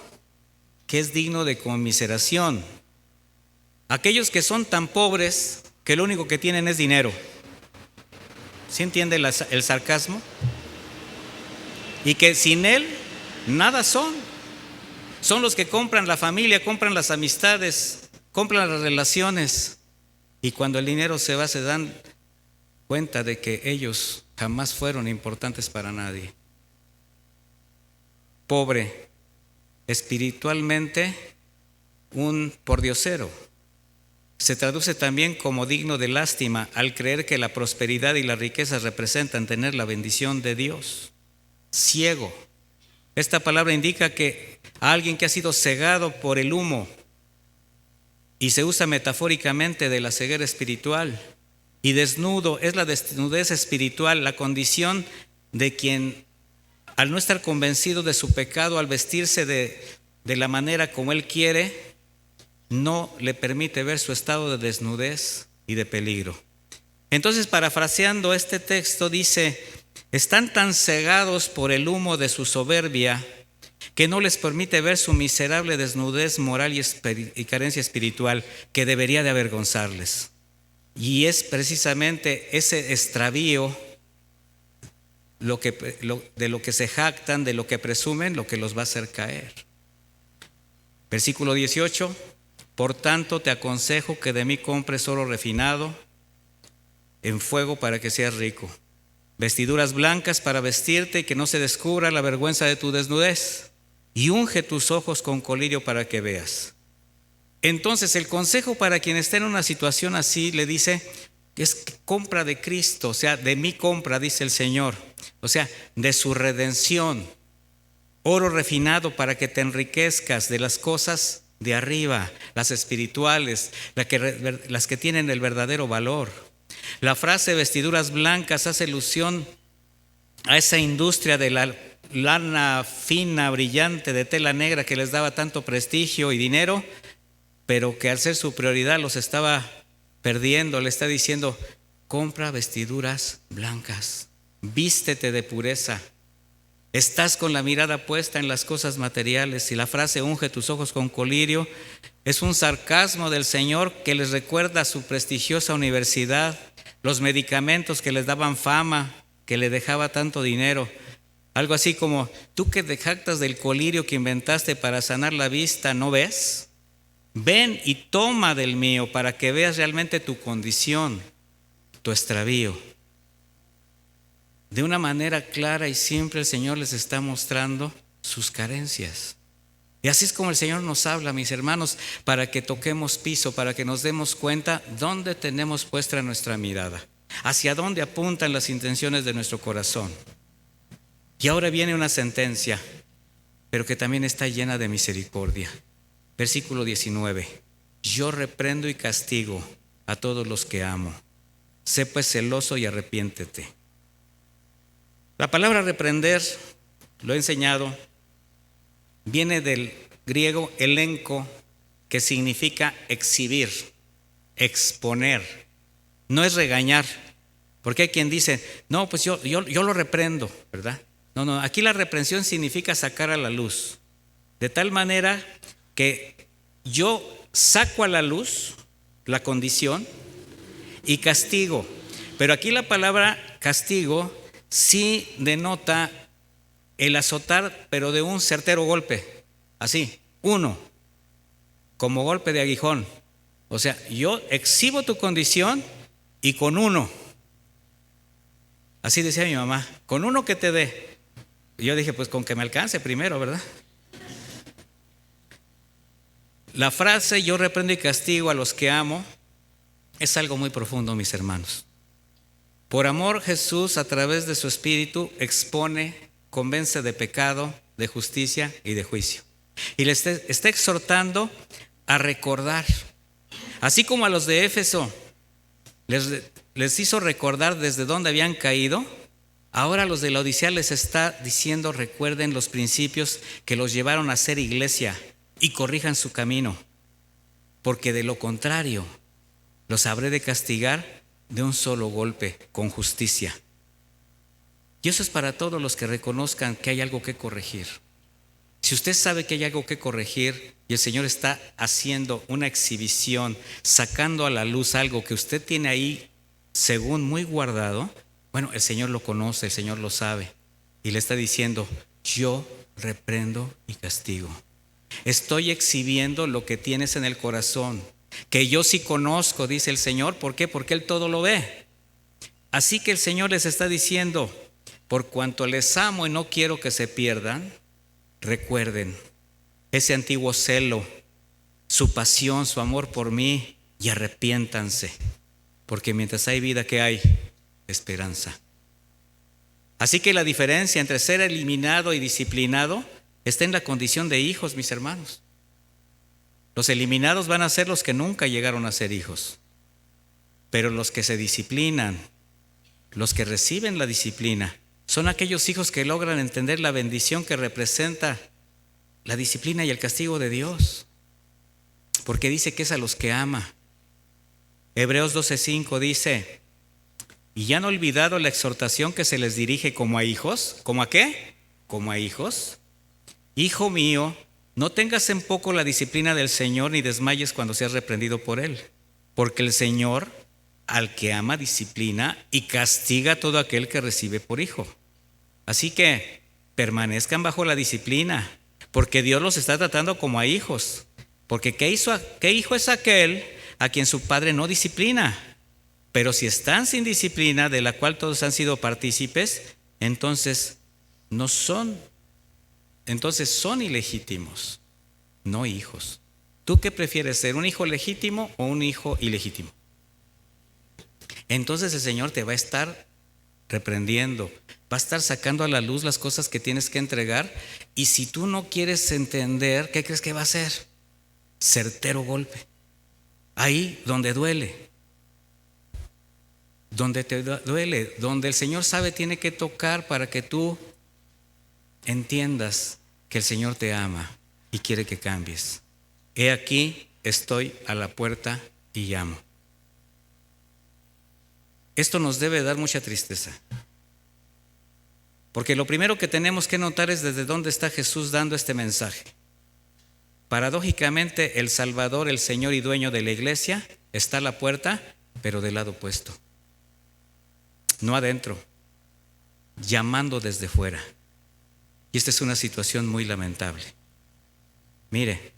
que es digno de conmiseración. Aquellos que son tan pobres que lo único que tienen es dinero. ¿Sí entiende el sarcasmo? Y que sin él nada son. Son los que compran la familia, compran las amistades, compran las relaciones. Y cuando el dinero se va, se dan cuenta de que ellos jamás fueron importantes para nadie. Pobre, espiritualmente un pordiosero. Se traduce también como digno de lástima al creer que la prosperidad y las riquezas representan tener la bendición de Dios. Ciego. Esta palabra indica que a alguien que ha sido cegado por el humo, y se usa metafóricamente de la ceguera espiritual. Y desnudo es la desnudez espiritual, la condición de quien, al no estar convencido de su pecado, al vestirse de la manera como él quiere, no le permite ver su estado de desnudez y de peligro. Entonces, parafraseando este texto, dice: están tan cegados por el humo de su soberbia que no les permite ver su miserable desnudez moral y carencia espiritual, que debería de avergonzarles. Y es precisamente ese extravío de lo que se jactan, de lo que presumen, lo que los va a hacer caer. Versículo 18: por tanto te aconsejo que de mí compres oro refinado en fuego para que seas rico, vestiduras blancas para vestirte y que no se descubra la vergüenza de tu desnudez, y unge tus ojos con colirio para que veas. Entonces el consejo para quien está en una situación así, le dice, es compra de Cristo, o sea, de mi compra, dice el Señor, o sea, de su redención. Oro refinado para que te enriquezcas de las cosas de arriba, las espirituales, las que tienen el verdadero valor. La frase vestiduras blancas hace alusión a esa industria de la lana fina, brillante, de tela negra, que les daba tanto prestigio y dinero, pero que al ser su prioridad los estaba perdiendo. Le está diciendo: compra vestiduras blancas, vístete de pureza. Estás con la mirada puesta en las cosas materiales. Y la frase unge tus ojos con colirio es un sarcasmo del Señor que les recuerda su prestigiosa universidad, los medicamentos que les daban fama, que le dejaba tanto dinero. Algo así como: tú que te jactas del colirio que inventaste para sanar la vista, ¿no ves? Ven y toma del mío para que veas realmente tu condición, tu extravío. De una manera clara y simple, el Señor les está mostrando sus carencias. Y así es como el Señor nos habla, mis hermanos, para que toquemos piso, para que nos demos cuenta dónde tenemos puesta nuestra mirada, hacia dónde apuntan las intenciones de nuestro corazón. Y ahora viene una sentencia, pero que también está llena de misericordia. Versículo 19: yo reprendo y castigo a todos los que amo. Sé pues celoso y arrepiéntete. La palabra reprender, lo he enseñado, viene del griego elenco, que significa exhibir, exponer. No es regañar, porque hay quien dice: no, pues yo lo reprendo, ¿verdad? No, aquí la reprensión significa sacar a la luz, de tal manera que yo saco a la luz la condición y castigo. Pero aquí la palabra castigo sí denota el azotar, pero de un certero golpe, así, uno, como golpe de aguijón. O sea, yo exhibo tu condición y con uno, así decía mi mamá, con uno que te dé. Yo dije, pues con que me alcance primero, ¿verdad? La frase yo reprendo y castigo a los que amo es algo muy profundo, mis hermanos. Por amor, Jesús, a través de su Espíritu, expone, convence de pecado, de justicia y de juicio. Y les está exhortando a recordar. Así como a los de Éfeso les hizo recordar desde dónde habían caído, ahora a los de la Odisea les está diciendo: recuerden los principios que los llevaron a ser iglesia y corrijan su camino, porque de lo contrario los habré de castigar de un solo golpe, con justicia. Y eso es para todos los que reconozcan que hay algo que corregir. Si usted sabe que hay algo que corregir y el Señor está haciendo una exhibición, sacando a la luz algo que usted tiene ahí según muy guardado, bueno, el Señor lo conoce, el Señor lo sabe, y le está diciendo: yo reprendo y castigo. Estoy exhibiendo lo que tienes en el corazón, que yo sí conozco, dice el Señor. ¿Por qué? Porque Él todo lo ve. Así que el Señor les está diciendo, por cuanto les amo y no quiero que se pierdan, recuerden ese antiguo celo, su pasión, su amor por mí, y arrepiéntanse, porque mientras hay vida, ¿qué hay? Esperanza. Así que la diferencia entre ser eliminado y disciplinado está en la condición de hijos, mis hermanos. Los eliminados van a ser los que nunca llegaron a ser hijos, pero los que se disciplinan, los que reciben la disciplina, son aquellos hijos que logran entender la bendición que representa la disciplina y el castigo de Dios, porque dice que es a los que ama. Hebreos 12:5 dice: y ya han olvidado la exhortación que se les dirige como a hijos. ¿Cómo a qué? Como a hijos. Hijo mío, no tengas en poco la disciplina del Señor, ni desmayes cuando seas reprendido por Él, porque el Señor al que ama disciplina y castiga a todo aquel que recibe por hijo. Así que permanezcan bajo la disciplina, porque Dios los está tratando como a hijos. Porque ¿qué hijo es aquel a quien su padre no disciplina? Pero si están sin disciplina, de la cual todos han sido partícipes, entonces son ilegítimos, no hijos. ¿Tú qué prefieres ser, un hijo legítimo o un hijo ilegítimo? Entonces el Señor te va a estar reprendiendo, va a estar sacando a la luz las cosas que tienes que entregar, y si tú no quieres entender, ¿qué crees que va a hacer? Certero golpe. Ahí donde duele. Donde te duele, donde el Señor sabe tiene que tocar para que tú entiendas que el Señor te ama y quiere que cambies. He aquí, estoy a la puerta y llamo. Esto nos debe dar mucha tristeza, porque lo primero que tenemos que notar es desde dónde está Jesús dando este mensaje. Paradójicamente, el Salvador, el Señor y dueño de la iglesia, está a la puerta, pero del lado opuesto. No adentro, llamando desde fuera. Y esta es una situación muy lamentable. Mire,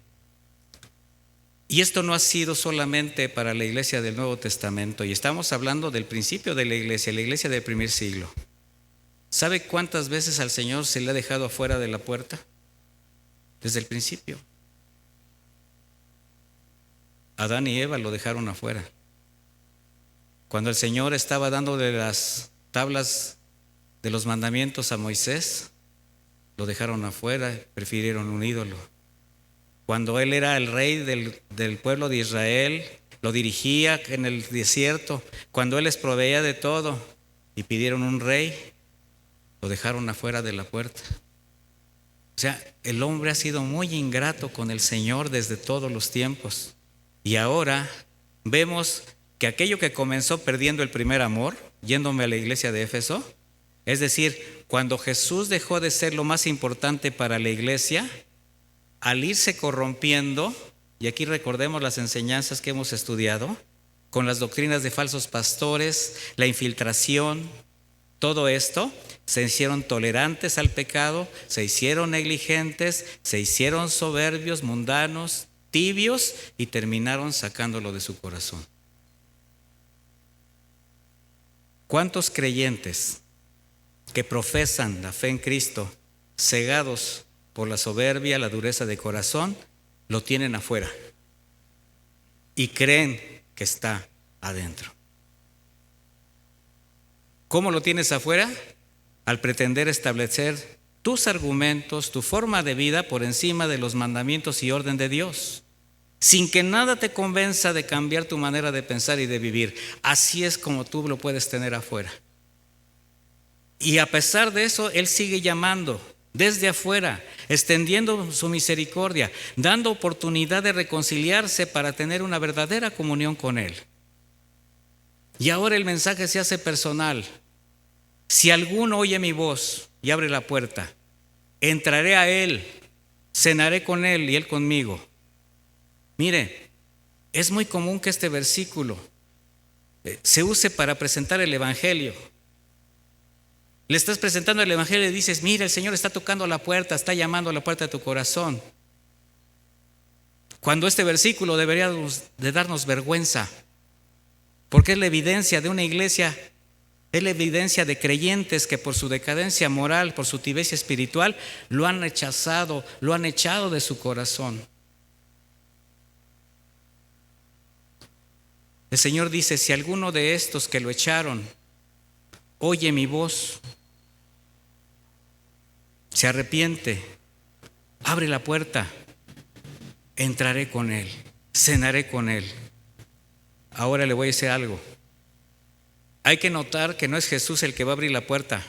y esto no ha sido solamente para la iglesia del Nuevo Testamento, y estamos hablando del principio de la iglesia del primer siglo. ¿Sabe cuántas veces al Señor se le ha dejado afuera de la puerta? Desde el principio. Adán y Eva lo dejaron afuera. Cuando el Señor estaba dándole las tablas de los mandamientos a Moisés, lo dejaron afuera, prefirieron un ídolo. Cuando Él era el rey del pueblo de Israel, lo dirigía en el desierto. Cuando Él les proveía de todo y pidieron un rey, lo dejaron afuera de la puerta. O sea, el hombre ha sido muy ingrato con el Señor desde todos los tiempos. Y ahora vemos que aquello que comenzó perdiendo el primer amor, yéndome a la iglesia de Éfeso, es decir, cuando Jesús dejó de ser lo más importante para la iglesia, al irse corrompiendo, y aquí recordemos las enseñanzas que hemos estudiado, con las doctrinas de falsos pastores, la infiltración, todo esto, se hicieron tolerantes al pecado, se hicieron negligentes, se hicieron soberbios, mundanos, tibios, y terminaron sacándolo de su corazón. ¿Cuántos creyentes que profesan la fe en Cristo, cegados por la soberbia, la dureza de corazón, lo tienen afuera y creen que está adentro? ¿Cómo lo tienes afuera? Al pretender establecer tus argumentos, tu forma de vida por encima de los mandamientos y orden de Dios, sin que nada te convenza de cambiar tu manera de pensar y de vivir. Así es como tú lo puedes tener afuera. Y a pesar de eso, Él sigue llamando desde afuera, extendiendo su misericordia, dando oportunidad de reconciliarse para tener una verdadera comunión con Él. Y ahora el mensaje se hace personal. Si alguno oye mi voz y abre la puerta, entraré a Él, cenaré con Él y Él conmigo. Mire, es muy común que este versículo se use para presentar el Evangelio. Le estás presentando el Evangelio y dices: mira, el Señor está tocando la puerta, está llamando a la puerta de tu corazón. Cuando este versículo debería de darnos vergüenza, porque es la evidencia de una iglesia, es la evidencia de creyentes que por su decadencia moral, por su tibieza espiritual, lo han rechazado, lo han echado de su corazón. El Señor dice: si alguno de estos que lo echaron oye mi voz, se arrepiente, abre la puerta, entraré con él, cenaré con él. Ahora le voy a decir algo. Hay que notar que no es Jesús el que va a abrir la puerta.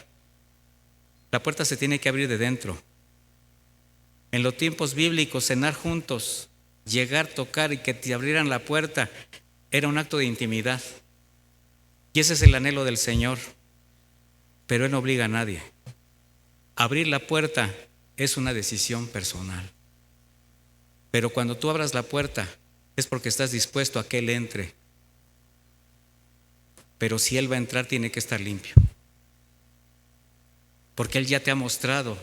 La puerta se tiene que abrir de dentro. En los tiempos bíblicos, cenar juntos, llegar, tocar y que te abrieran la puerta, era un acto de intimidad. Y ese es el anhelo del Señor. Pero Él no obliga a nadie. Abrir la puerta es una decisión personal. Pero cuando tú abras la puerta es porque estás dispuesto a que Él entre. Pero si Él va a entrar, tiene que estar limpio. Porque Él ya te ha mostrado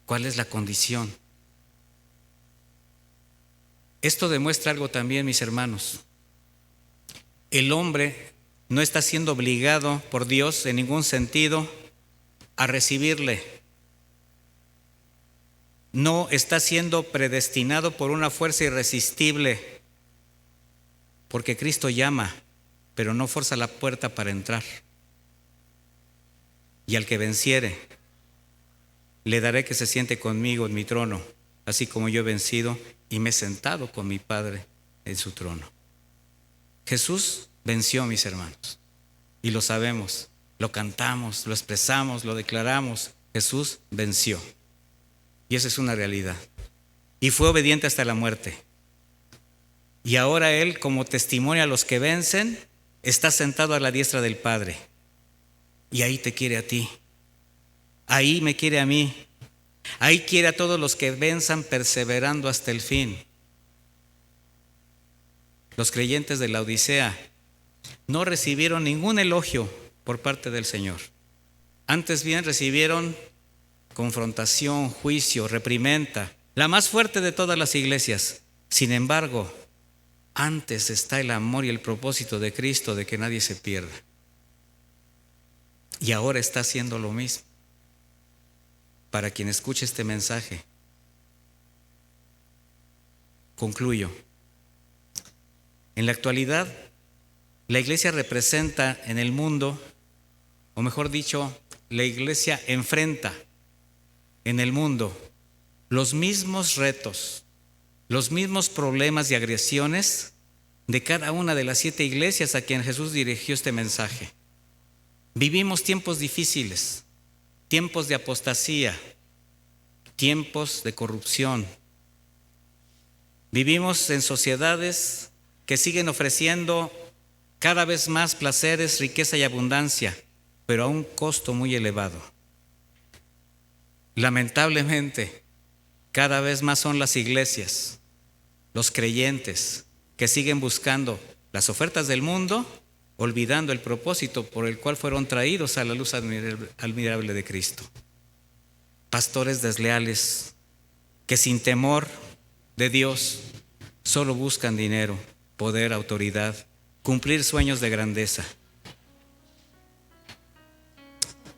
cuál es la condición. Esto demuestra algo también, mis hermanos. El hombre no está siendo obligado por Dios en ningún sentido a recibirle. No está siendo predestinado por una fuerza irresistible, porque Cristo llama, pero no forza la puerta para entrar. Y al que venciere, le daré que se siente conmigo en mi trono, así como yo he vencido y me he sentado con mi Padre en su trono. Jesús venció, mis hermanos, y lo sabemos, lo cantamos, lo expresamos, lo declaramos. Jesús venció, y esa es una realidad. Y fue obediente hasta la muerte. Y ahora Él, como testimonio a los que vencen, está sentado a la diestra del Padre. Y ahí te quiere a ti. Ahí me quiere a mí. Ahí quiere a todos los que venzan perseverando hasta el fin. Los creyentes de la Odisea no recibieron ningún elogio por parte del Señor. Antes bien recibieron confrontación, juicio, reprimenda, la más fuerte de todas las iglesias. Sin embargo, antes está el amor y el propósito de Cristo de que nadie se pierda. Y ahora está haciendo lo mismo para quien escuche este mensaje. Concluyo. En la actualidad, la iglesia representa en el mundo, o mejor dicho, la iglesia enfrenta en el mundo los mismos retos, los mismos problemas y agresiones de cada una de las 7 iglesias a quien Jesús dirigió este mensaje. Vivimos tiempos difíciles, tiempos de apostasía, tiempos de corrupción. Vivimos en sociedades que siguen ofreciendo cada vez más placeres, riqueza y abundancia, pero a un costo muy elevado. Lamentablemente, cada vez más son las iglesias, los creyentes, que siguen buscando las ofertas del mundo, olvidando el propósito por el cual fueron traídos a la luz admirable de Cristo. Pastores desleales que sin temor de Dios solo buscan dinero, poder, autoridad, cumplir sueños de grandeza.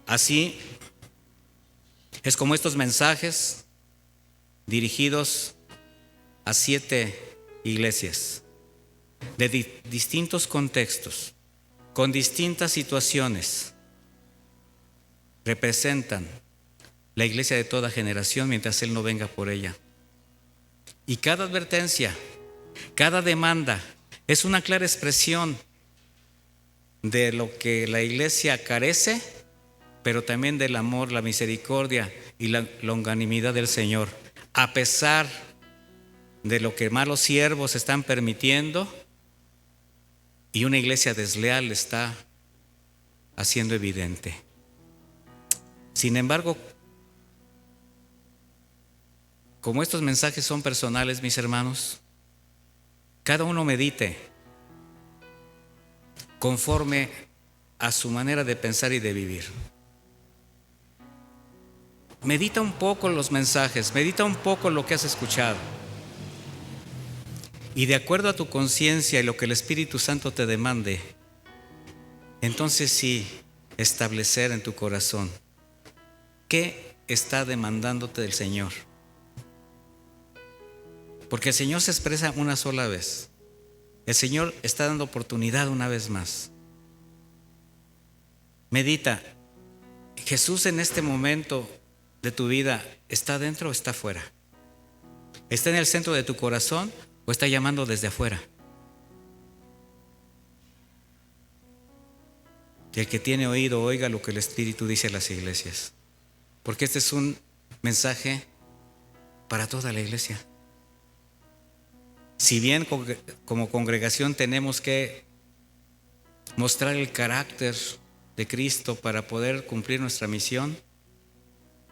Así es como estos mensajes dirigidos a 7 iglesias de distintos contextos, con distintas situaciones, representan la iglesia de toda generación mientras Él no venga por ella. Y cada advertencia, cada demanda es una clara expresión de lo que la iglesia carece, pero también del amor, la misericordia y la longanimidad del Señor. A pesar de lo que malos siervos están permitiendo y una iglesia desleal está haciendo evidente. Sin embargo, como estos mensajes son personales, mis hermanos, cada uno medite conforme a su manera de pensar y de vivir. Medita un poco los mensajes, medita un poco lo que has escuchado. y de acuerdo a tu conciencia y lo que el Espíritu Santo te demande, entonces sí, establecer en tu corazón qué está demandándote del Señor. Porque el Señor se expresa una sola vez. El Señor está dando oportunidad una vez más. Medita, ¿Jesús en este momento de tu vida está dentro o está afuera? ¿Está en el centro de tu corazón o está llamando desde afuera? Y el que tiene oído, oiga lo que el Espíritu dice a las iglesias. Porque este es un mensaje para toda la iglesia. Si bien como congregación tenemos que mostrar el carácter de Cristo para poder cumplir nuestra misión,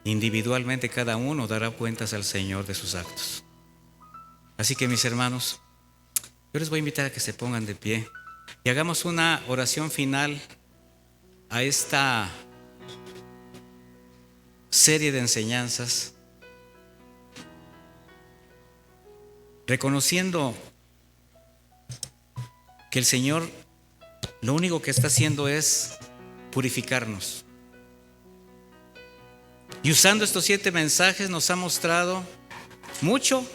individualmente cada uno dará cuentas al Señor de sus actos. Así que mis hermanos, yo les voy a invitar a que se pongan de pie y hagamos una oración final a esta serie de enseñanzas, reconociendo que el Señor lo único que está haciendo es purificarnos. Y usando estos 7 mensajes nos ha mostrado mucho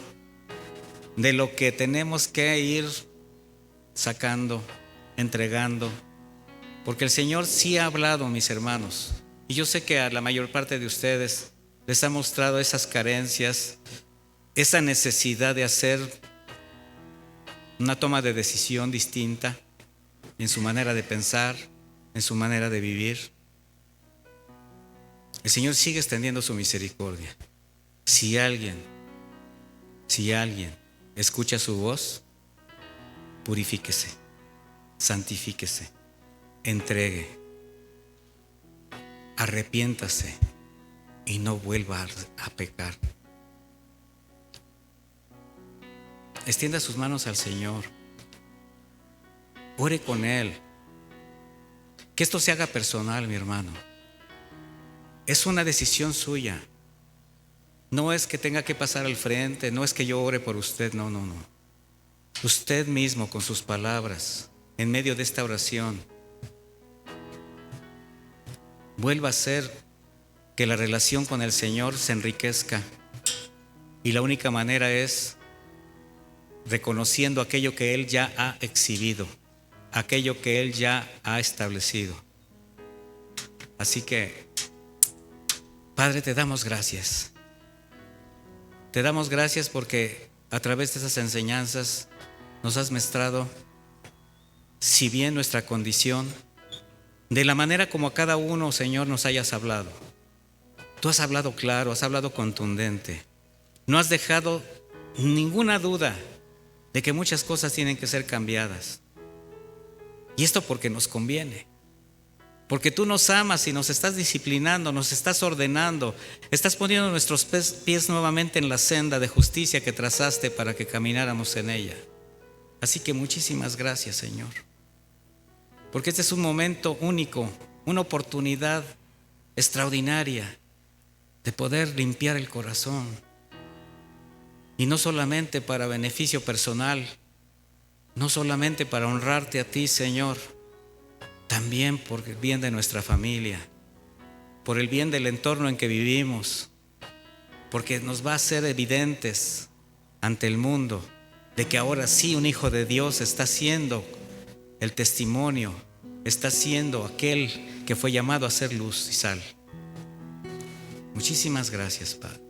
de lo que tenemos que ir sacando, entregando, porque el Señor sí ha hablado, mis hermanos, y yo sé que a la mayor parte de ustedes les ha mostrado esas carencias, esa necesidad de hacer una toma de decisión distinta en su manera de pensar, en su manera de vivir. El Señor sigue extendiendo su misericordia. Si alguien escucha su voz, purifíquese, santifíquese, entregue, arrepiéntase y no vuelva a pecar. Extienda sus manos al Señor. Ore con Él. Que esto se haga personal, mi hermano. Es una decisión suya. No es que tenga que pasar al frente, no es que yo ore por usted, no. Usted mismo con sus palabras, en medio de esta oración, vuelva a hacer que la relación con el Señor se enriquezca. Y la única manera es reconociendo aquello que Él ya ha exhibido, aquello que Él ya ha establecido. Así que, Padre, te damos gracias. Te damos gracias porque a través de esas enseñanzas nos has mostrado, si bien nuestra condición, de la manera como a cada uno, Señor, nos hayas hablado. Tú has hablado claro, has hablado contundente. No has dejado ninguna duda de que muchas cosas tienen que ser cambiadas. Y esto porque nos conviene. Porque tú nos amas y nos estás disciplinando, nos estás ordenando, estás poniendo nuestros pies nuevamente en la senda de justicia que trazaste para que camináramos en ella. Así que muchísimas gracias, Señor. Porque este es un momento único, una oportunidad extraordinaria de poder limpiar el corazón. Y no solamente para beneficio personal, no solamente para honrarte a ti, Señor, también por el bien de nuestra familia, por el bien del entorno en que vivimos, porque nos va a ser evidentes ante el mundo de que ahora sí un hijo de Dios está siendo el testimonio, está siendo aquel que fue llamado a ser luz y sal. Muchísimas gracias, Padre.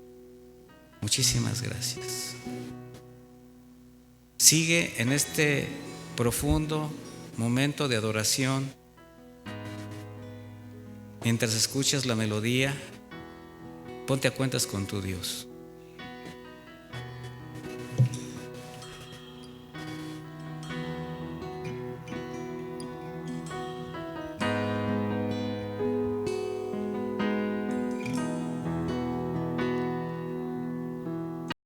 Muchísimas gracias. Sigue en este profundo momento de adoración. Mientras escuchas la melodía, ponte a cuentas con tu Dios.